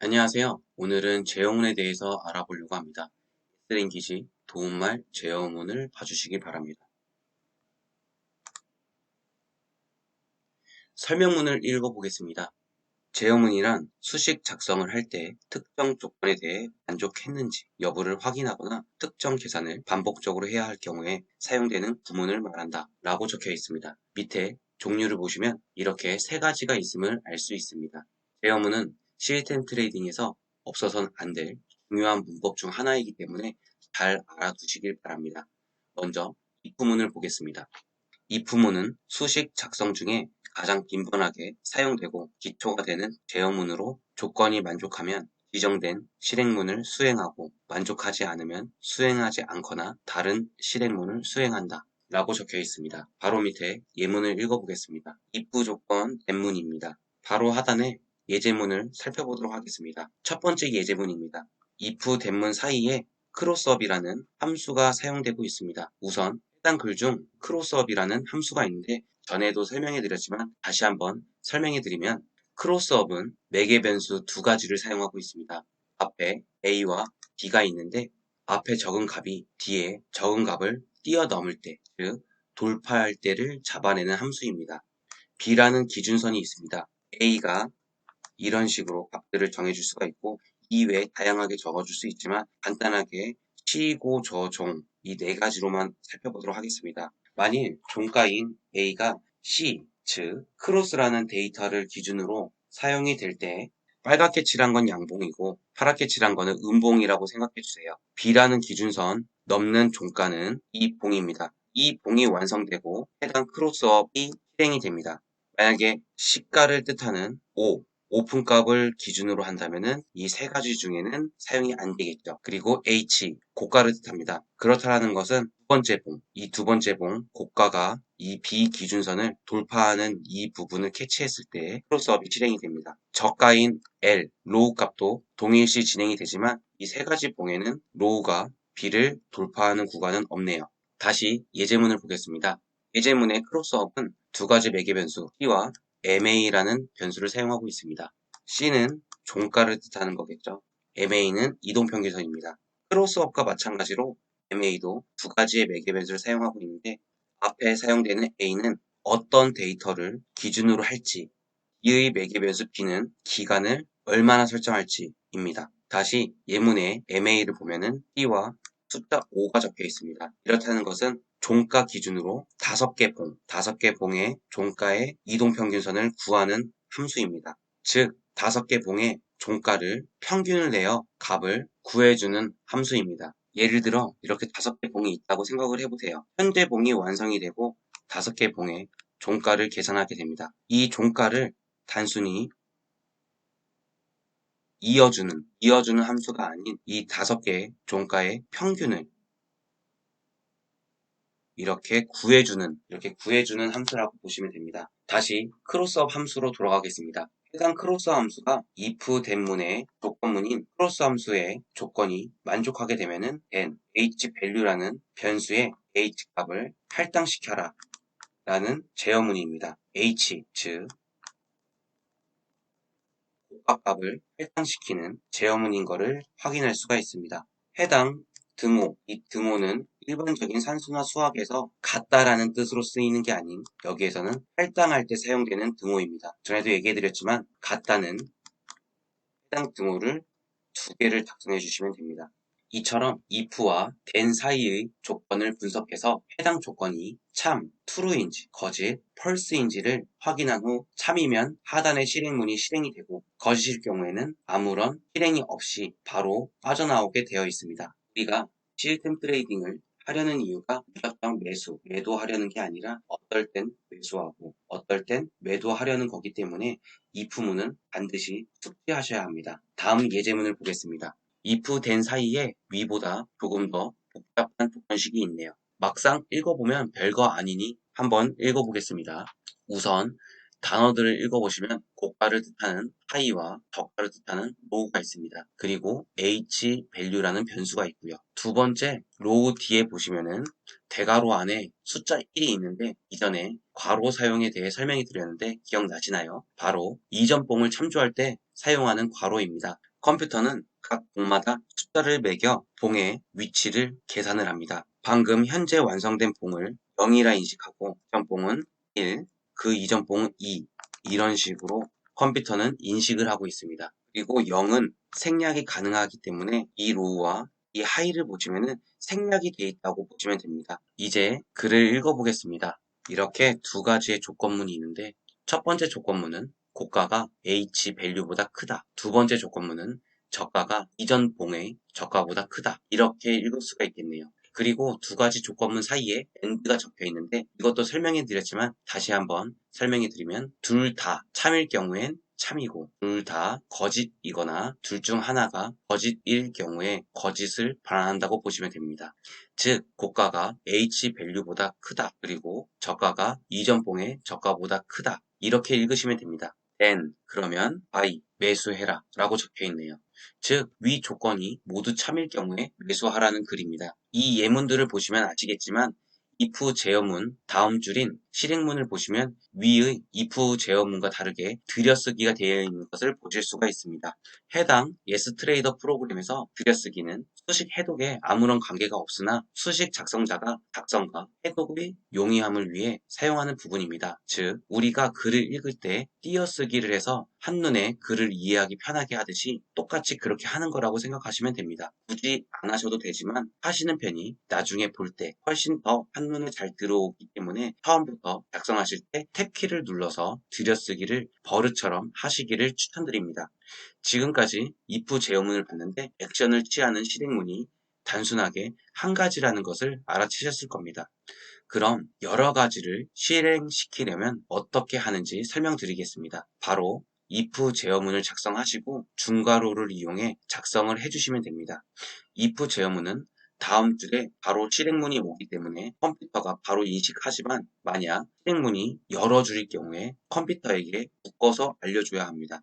안녕하세요. 오늘은 재영문에 대해서 알아보려고 합니다. 랭귀지 도움말 재영문을 봐주시기 바랍니다. 설명문을 읽어보겠습니다. 재영문이란 수식 작성을 할 때 특정 조건에 대해 만족했는지 여부를 확인하거나 특정 계산을 반복적으로 해야 할 경우에 사용되는 구문을 말한다 라고 적혀 있습니다. 밑에 종류를 보시면 이렇게 세 가지가 있음을 알 수 있습니다. 재영문은 시스템 트레이딩에서 없어서는 안 될 중요한 문법 중 하나이기 때문에 잘 알아두시길 바랍니다. 먼저 if문을 보겠습니다. if문은 수식 작성 중에 가장 빈번하게 사용되고 기초가 되는 제어문으로 조건이 만족하면 지정된 실행문을 수행하고 만족하지 않으면 수행하지 않거나 다른 실행문을 수행한다 라고 적혀 있습니다. 바로 밑에 예문을 읽어보겠습니다. if 조건 대문입니다. 바로 하단에 예제문을 살펴보도록 하겠습니다. 첫 번째 예제문입니다. if 대문 사이에 크로스업이라는 함수가 사용되고 있습니다. 우선 해당 글 중 크로스업이라는 함수가 있는데 전에도 설명해드렸지만 다시 한번 설명해드리면 크로스업은 매개 변수 두 가지를 사용하고 있습니다. 앞에 A와 B가 있는데 앞에 적은 값이 뒤에 적은 값을 뛰어넘을 때, 즉 돌파할 때를 잡아내는 함수입니다. B라는 기준선이 있습니다. A가 이런 식으로 값들을 정해줄 수가 있고 이외에 다양하게 적어줄 수 있지만 간단하게 시고, 저, 종 이 네 가지로만 살펴보도록 하겠습니다. 만일 종가인 A가 C, 즉 크로스라는 데이터를 기준으로 사용이 될 때 빨갛게 칠한 건 양봉이고 파랗게 칠한 거는 음봉이라고 생각해 주세요. B라는 기준선 넘는 종가는 이 봉입니다. 이 봉이 완성되고 해당 크로스업이 실행이 됩니다. 만약에 시가를 뜻하는 5, 오픈값을 기준으로 한다면은 이 세 가지 중에는 사용이 안 되겠죠. 그리고 H, 고가를 뜻합니다. 그렇다는 것은 두 번째 봉, 이 두 번째 봉, 고가가 이 비기준선을 돌파하는 이 부분을 캐치했을 때 크로스업이 실행이 됩니다. 저가인 L, 로우 값도 동일시 진행이 되지만 이 세 가지 봉에는 로우가 B를 돌파하는 구간은 없네요. 다시 예제문을 보겠습니다. 예제문의 크로스업은 두 가지 매개 변수 C와 MA라는 변수를 사용하고 있습니다. C는 종가를 뜻하는 거겠죠. MA는 이동평균선입니다. 크로스업과 마찬가지로 MA도 두 가지의 매개 변수를 사용하고 있는데 앞에 사용되는 A는 어떤 데이터를 기준으로 할지, 이의 매개 변수 B는 기간을 얼마나 설정할지입니다. 다시 예문의 MA를 보면은 C와 숫자 5가 적혀 있습니다. 이렇다는 것은 종가 기준으로 5개 봉, 5개 봉의 종가의 이동평균선을 구하는 함수입니다. 즉, 5개 봉의 종가를 평균을 내어 값을 구해주는 함수입니다. 예를 들어 이렇게 5개 봉이 있다고 생각을 해보세요. 현재 봉이 완성이 되고 5개 봉의 종가를 계산하게 됩니다. 이 종가를 단순히 이어주는 함수가 아닌 이 5개의 종가의 평균을 이렇게 구해주는 함수라고 보시면 됩니다. 다시 크로스업 함수로 돌아가겠습니다. 해당 크로스 함수가 if 대문의 조건문인 크로스 함수의 조건이 만족하게 되면은 n, h value라는 변수의 h 값을 할당시켜라 라는 제어문입니다. h, 즉 고가값을 할당시키는 제어문인 것을 확인할 수가 있습니다. 해당 등호, 이 등호는 일반적인 산수나 수학에서 같다라는 뜻으로 쓰이는 게 아닌 여기에서는 할당할 때 사용되는 등호입니다. 전에도 얘기해드렸지만 같다는 해당 등호를 두 개를 작성해 주시면 됩니다. 이처럼 if와 then 사이의 조건을 분석해서 해당 조건이 참, true인지 거짓, false인지를 확인한 후 참이면 하단의 실행문이 실행이 되고 거짓일 경우에는 아무런 실행이 없이 바로 빠져나오게 되어 있습니다. 우리가 시스템 트레이딩을 하려는 이유가 무작정 매도하려는 게 아니라 어떨 땐 매수하고 어떨 땐 매도하려는 거기 때문에 if문은 반드시 숙지하셔야 합니다. 다음 예제문을 보겠습니다. if 된 사이에 위보다 조금 더 복잡한 조건식이 있네요. 막상 읽어보면 별거 아니니 한번 읽어보겠습니다. 우선 단어들을 읽어보시면 고가를 뜻하는 high와 저가를 뜻하는 low가 있습니다. 그리고 h value라는 변수가 있고요. 두 번째 low 뒤에 보시면은 대괄호 안에 숫자 1이 있는데 이전에 괄호 사용에 대해 설명해 드렸는데 기억나시나요? 바로 이전 봉을 참조할 때 사용하는 괄호입니다. 컴퓨터는 각 봉마다 숫자를 매겨 봉의 위치를 계산을 합니다. 방금 현재 완성된 봉을 0이라 인식하고 이전 봉은 1, 그 이전 봉은 2, 이런 식으로 컴퓨터는 인식을 하고 있습니다. 그리고 0은 생략이 가능하기 때문에 이 로우와 이 하이를 보시면은 생략이 되어 있다고 보시면 됩니다. 이제 글을 읽어보겠습니다. 이렇게 두 가지의 조건문이 있는데 첫 번째 조건문은 고가가 H 밸류보다 크다. 두 번째 조건문은 저가가 이전 봉의 저가보다 크다. 이렇게 읽을 수가 있겠네요. 그리고 두 가지 조건문 사이에 AND가 적혀 있는데 이것도 설명해 드렸지만 다시 한번 설명해 드리면 둘 다 참일 경우엔 참이고 둘 다 거짓이거나 둘 중 하나가 거짓일 경우에 거짓을 반환한다고 보시면 됩니다. 즉 고가가 H 밸류보다 크다. 그리고 저가가 이전 봉의 저가보다 크다. 이렇게 읽으시면 됩니다. then 그러면 buy 매수해라 라고 적혀 있네요. 즉 위 조건이 모두 참일 경우에 매수하라는 글입니다. 이 예문들을 보시면 아시겠지만 if 제어문 다음 줄인 실행문을 보시면 위의 if 제어문과 다르게 들여쓰기가 되어 있는 것을 보실 수가 있습니다. 해당 예스 트레이더 프로그램에서 들여쓰기는 수식 해독에 아무런 관계가 없으나 수식 작성자가 작성과 해독의 용이함을 위해 사용하는 부분입니다. 즉 우리가 글을 읽을 때 띄어쓰기를 해서 한눈에 글을 이해하기 편하게 하듯이 똑같이 그렇게 하는 거라고 생각하시면 됩니다. 굳이 안 하셔도 되지만 하시는 편이 나중에 볼 때 훨씬 더 한눈에 잘 들어오기 때문에 처음부터 작성하실 때 탭키를 눌러서 들여쓰기를 버릇처럼 하시기를 추천드립니다. 지금까지 if 제어문을 봤는데 액션을 취하는 실행문이 단순하게 한 가지라는 것을 알아채셨을 겁니다. 그럼 여러 가지를 실행시키려면 어떻게 하는지 설명드리겠습니다. 바로 if 제어문을 작성하시고 중괄호를 이용해 작성을 해주시면 됩니다. if 제어문은 다음 줄에 바로 실행문이 오기 때문에 컴퓨터가 바로 인식하지만 만약 실행문이 여러 줄일 경우에 컴퓨터에게 묶어서 알려줘야 합니다.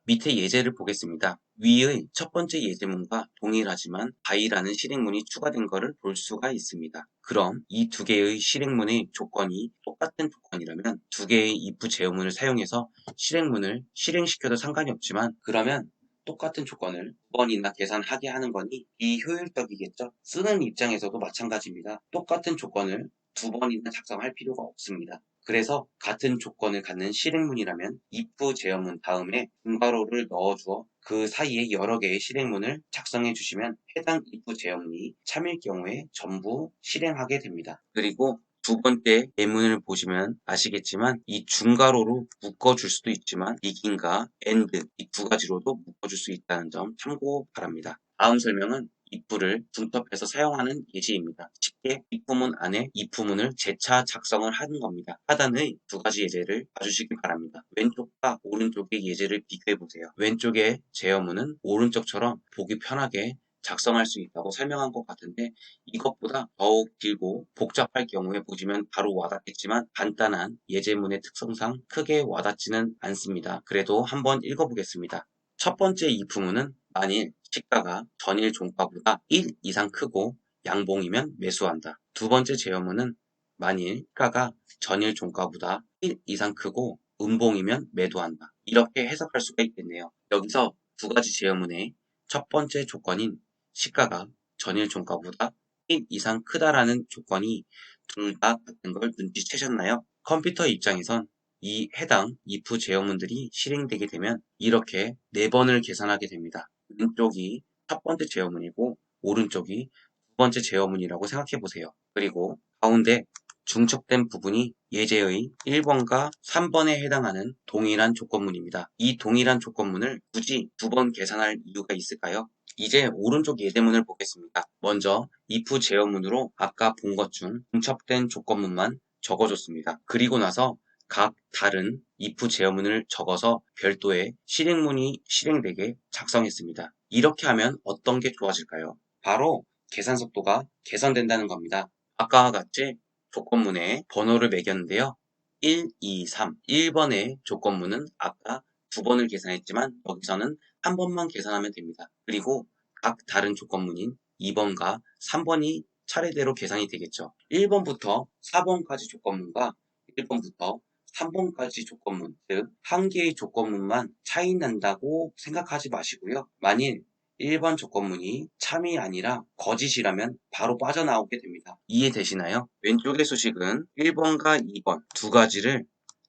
밑에 예제를 보겠습니다. 위의 첫 번째 예제문과 동일하지만 by라는 실행문이 추가된 것을 볼 수가 있습니다. 그럼 이 두 개의 실행문의 조건이 똑같은 조건이라면 두 개의 if 제어문을 사용해서 실행문을 실행시켜도 상관이 없지만 그러면 똑같은 조건을 두 번이나 계산하게 하는 거니 비효율적이겠죠? 쓰는 입장에서도 마찬가지입니다. 똑같은 조건을 두 번이나 작성할 필요가 없습니다. 그래서 같은 조건을 갖는 실행문이라면 if 제어문 다음에 중괄호를 넣어주어 그 사이에 여러 개의 실행문을 작성해 주시면 해당 if 제어문이 참일 경우에 전부 실행하게 됩니다. 그리고 두 번째 예문을 보시면 아시겠지만 이 중괄호로 묶어줄 수도 있지만 begin과 end 이 두 가지로도 묶어줄 수 있다는 점 참고 바랍니다. 다음 설명은 if를 중첩해서 사용하는 예시입니다. 쉽게 if문 안에 if문을 재차 작성을 하는 겁니다. 하단의 두 가지 예제를 봐주시기 바랍니다. 왼쪽과 오른쪽의 예제를 비교해보세요. 왼쪽의 제어문은 오른쪽처럼 보기 편하게 작성할 수 있다고 설명한 것 같은데 이것보다 더욱 길고 복잡할 경우에 보시면 바로 와닿겠지만 간단한 예제문의 특성상 크게 와닿지는 않습니다. 그래도 한번 읽어보겠습니다. 첫 번째 if문은 만일 시가가 전일 종가보다 1 이상 크고 양봉이면 매수한다. 두 번째 제어문은 만일 시가가 전일 종가보다 1 이상 크고 음봉이면 매도한다. 이렇게 해석할 수가 있겠네요. 여기서 두 가지 제어문의 첫 번째 조건인 시가가 전일 종가보다 1 이상 크다라는 조건이 둘 다 같은 걸 눈치채셨나요? 컴퓨터 입장에선 이 해당 if 제어문들이 실행되게 되면 이렇게 4번을 계산하게 됩니다. 왼쪽이 첫 번째 제어문이고 오른쪽이 두 번째 제어문이라고 생각해 보세요. 그리고 가운데 중첩된 부분이 예제의 1번과 3번에 해당하는 동일한 조건문입니다. 이 동일한 조건문을 굳이 두 번 계산할 이유가 있을까요? 이제 오른쪽 예제문을 보겠습니다. 먼저 if 제어문으로 아까 본 것 중 중첩된 조건문만 적어줬습니다. 그리고 나서 각 다른 if 제어문을 적어서 별도의 실행문이 실행되게 작성했습니다. 이렇게 하면 어떤 게 좋아질까요? 바로 계산 속도가 개선된다는 겁니다. 아까와 같이 조건문에 번호를 매겼는데요. 1, 2, 3. 1번의 조건문은 아까 두 번을 계산했지만 여기서는 한 번만 계산하면 됩니다. 그리고 각 다른 조건문인 2번과 3번이 차례대로 계산이 되겠죠. 1번부터 4번까지 조건문과 1번부터 3번까지 조건문, 즉 한 개의 조건문만 차이 난다고 생각하지 마시고요. 만일 1번 조건문이 참이 아니라 거짓이라면 바로 빠져나오게 됩니다. 이해되시나요? 왼쪽의 수식은 1번과 2번 두 가지를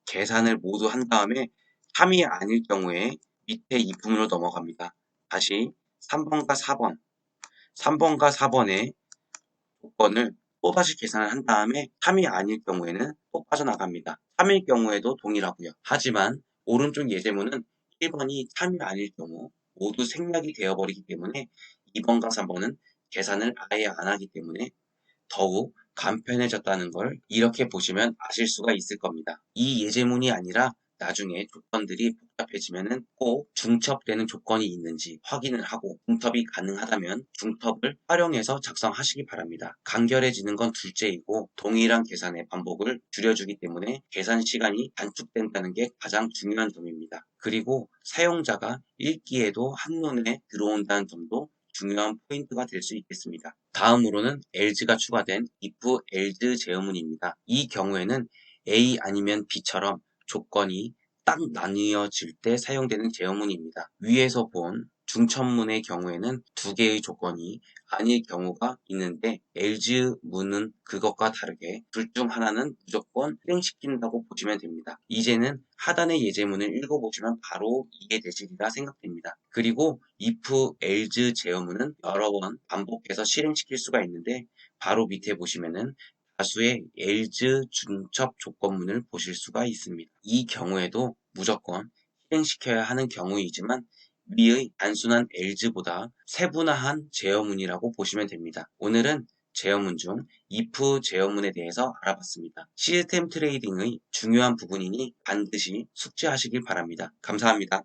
계산을 모두 한 다음에 참이 아닐 경우에 밑에 이품으로 넘어갑니다. 다시 3번과 4번, 3번과 4번의 조건을 또다시 계산을 한 다음에 3이 아닐 경우에는 또 빠져나갑니다. 3일 경우에도 동일하고요. 하지만 오른쪽 예제문은 1번이 3이 아닐 경우 모두 생략이 되어버리기 때문에 2번과 3번은 계산을 아예 안 하기 때문에 더욱 간편해졌다는 걸 이렇게 보시면 아실 수가 있을 겁니다. 이 예제문이 아니라 나중에 조건들이 복잡해지면은 꼭 중첩되는 조건이 있는지 확인을 하고 중첩이 가능하다면 중첩을 활용해서 작성하시기 바랍니다. 간결해지는 건 둘째이고 동일한 계산의 반복을 줄여주기 때문에 계산 시간이 단축된다는 게 가장 중요한 점입니다. 그리고 사용자가 읽기에도 한눈에 들어온다는 점도 중요한 포인트가 될 수 있겠습니다. 다음으로는 else가 추가된 if else 제어문입니다. 이 경우에는 A 아니면 B처럼 조건이 딱 나뉘어질 때 사용되는 제어문입니다. 위에서 본 중첩문의 경우에는 두 개의 조건이 아닐 경우가 있는데 else 문은 그것과 다르게 둘 중 하나는 무조건 실행시킨다고 보시면 됩니다. 이제는 하단의 예제문을 읽어보시면 바로 이해되시리라 생각됩니다. 그리고 if else 제어문은 여러 번 반복해서 실행시킬 수가 있는데 바로 밑에 보시면은 다수의 else 중첩 조건문을 보실 수가 있습니다. 이 경우에도 무조건 실행시켜야 하는 경우이지만 위의 단순한 else보다 세분화한 제어문이라고 보시면 됩니다. 오늘은 제어문 중 if 제어문에 대해서 알아봤습니다. 시스템 트레이딩의 중요한 부분이니 반드시 숙지하시길 바랍니다. 감사합니다.